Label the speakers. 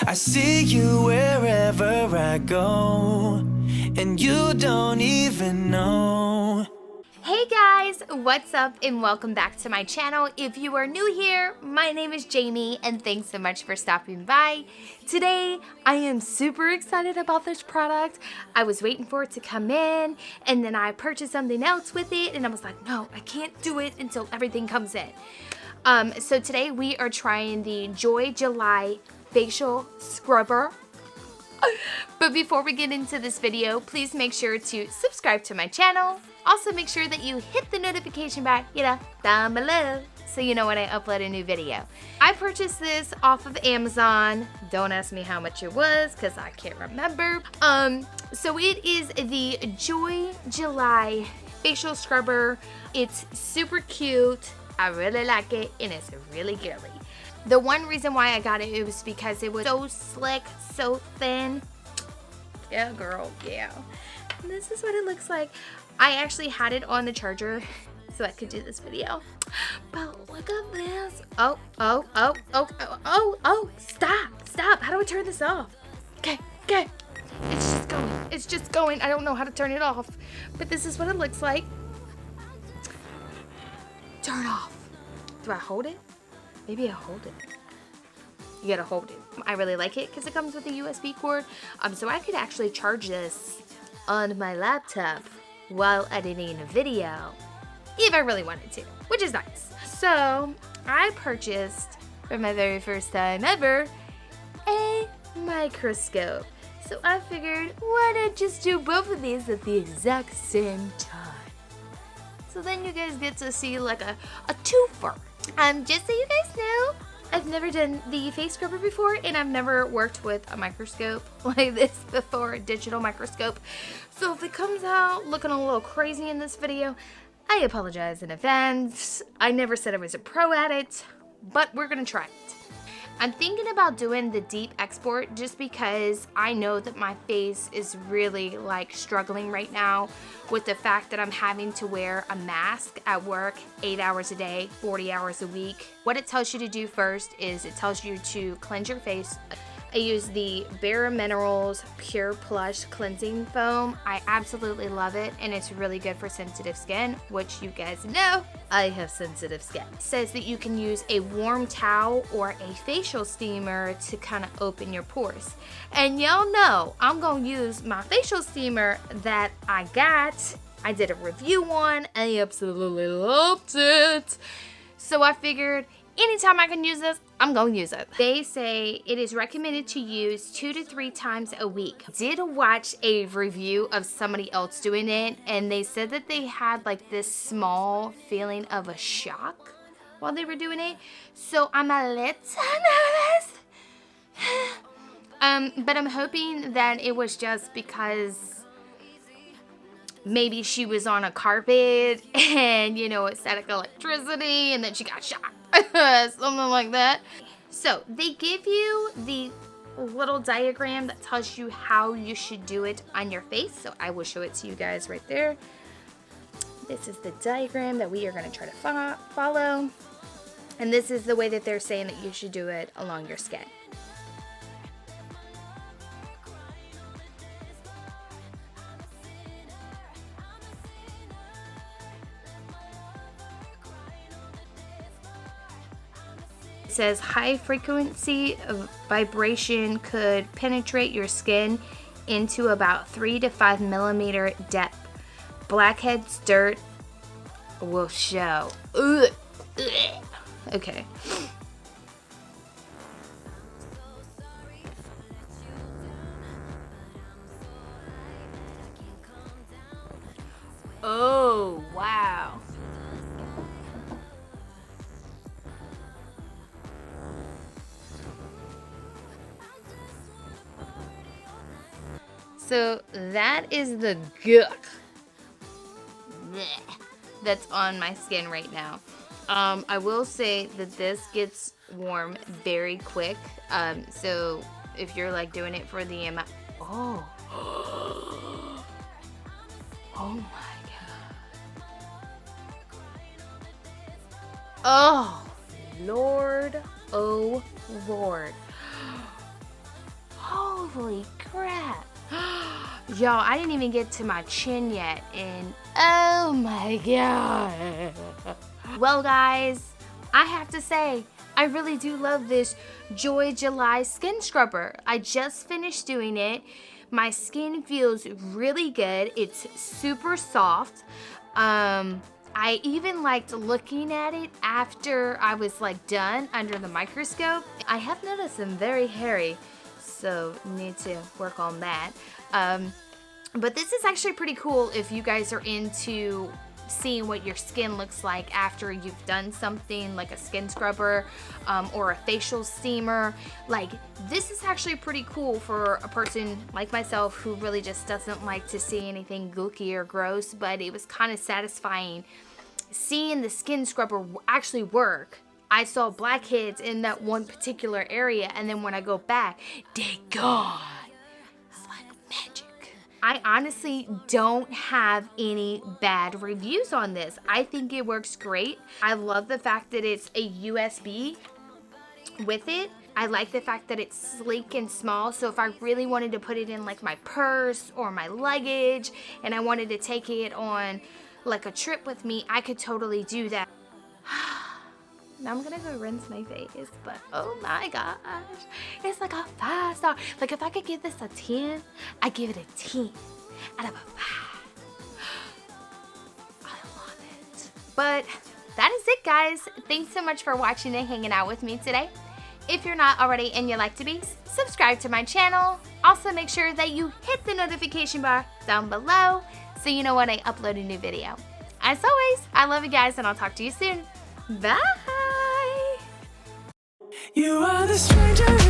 Speaker 1: I see you wherever I go, and you don't even know.
Speaker 2: Hey guys, what's up and welcome back to my channel. If you are new here, my name is Jamie and thanks so much for stopping by. Today, I am super excited about this product. I was waiting for it to come in and then I purchased something else with it and I was like, no, I can't do it until everything comes in. So today we are trying the JoyJuly facial scrubber. But before we get into this video, please make sure to subscribe to my channel. Also make sure that you hit the notification bell, down below, so you know when I upload a new video. I purchased this off of Amazon. Don't ask me how much it was because I can't remember. So it is the JoyJuly facial scrubber. It's super cute. I really like it and it's really girly. The one reason why I got it, it was because it was so slick, so thin. Yeah, girl, yeah. And this is what it looks like. I actually had it on the charger so I could do this video. But look at this. Oh, stop. How do I turn this off? Okay. It's just going. I don't know how to turn it off. But this is what it looks like. Turn off. Do I hold it? Maybe I hold it. You gotta hold it. I really like it because it comes with a USB cord. So I could actually charge this on my laptop while editing a video if I really wanted to, which is nice. So I purchased, for my very first time ever, a microscope. So I figured, why not just do both of these at the exact same time? So then you guys get to see like a twofer. Just so you guys know, I've never done the face scrubber before and I've never worked with a microscope like this before, a digital microscope. So if it comes out looking a little crazy in this video, I apologize in advance. I never said I was a pro at it, but we're gonna try it. I'm thinking about doing the deep export just because I know that my face is really like struggling right now with the fact that I'm having to wear a mask at work 8 hours a day, 40 hours a week. What it tells you to do first is it tells you to cleanse your face. I use the Bare Minerals Pure Plush Cleansing Foam. I absolutely love it and it's really good for sensitive skin, which you guys know I have sensitive skin. It says that you can use a warm towel or a facial steamer to kind of open your pores. And y'all know I'm gonna use my facial steamer that I got. I did a review on, I absolutely loved it. So I figured anytime I can use this, I'm gonna use it. They say it is recommended to use 2 to 3 times a week. I did watch a review of somebody else doing it and they said that they had like this small feeling of a shock while they were doing it. So I'm a little nervous. But I'm hoping that it was just because maybe she was on a carpet and it static electricity and then she got shocked. Something like that. So they give you the little diagram that tells you how you should do it on your face. So I will show it to you guys right there. This is the diagram that we are going to try to follow. And this is the way that they're saying that you should do it along your skin. It says high frequency of vibration could penetrate your skin into about 3 to 5 millimeter depth. Blackhead's dirt will show. Ugh. Ugh. Okay. Oh, wow. So that is the gook that's on my skin right now. I will say that this gets warm very quick. So if you're like doing it for the amount, oh my god. Oh Lord, oh Lord. Holy crap. Yo, I didn't even get to my chin yet, and oh my god. Well, guys, I have to say, I really do love this JoyJuly skin scrubber. I just finished doing it. My skin feels really good. It's super soft. I even liked looking at it after I was like done under the microscope. I have noticed I'm very hairy, so need to work on that. But this is actually pretty cool if you guys are into seeing what your skin looks like after you've done something like a skin scrubber or a facial steamer. Like, this is actually pretty cool for a person like myself who really just doesn't like to see anything gooky or gross, but it was kind of satisfying seeing the skin scrubber actually work. I saw blackheads in that one particular area, and then when I go back, they're gone. It's like magic. I honestly don't have any bad reviews on this. I think it works great. I love the fact that it's a USB with it. I like the fact that it's sleek and small, so if I really wanted to put it in like my purse or my luggage and I wanted to take it on like a trip with me, I could totally do that. Now I'm gonna go rinse my face, but oh my gosh, it's like a 5-star. Like, if I could give this a 10, I'd give it a 10 out of a 5. I love it. But that is it, guys. Thanks so much for watching and hanging out with me today. If you're not already and you'd like to be, subscribe to my channel. Also, make sure that you hit the notification bar down below so you know when I upload a new video. As always, I love you guys, and I'll talk to you soon. Bye!
Speaker 1: You are the stranger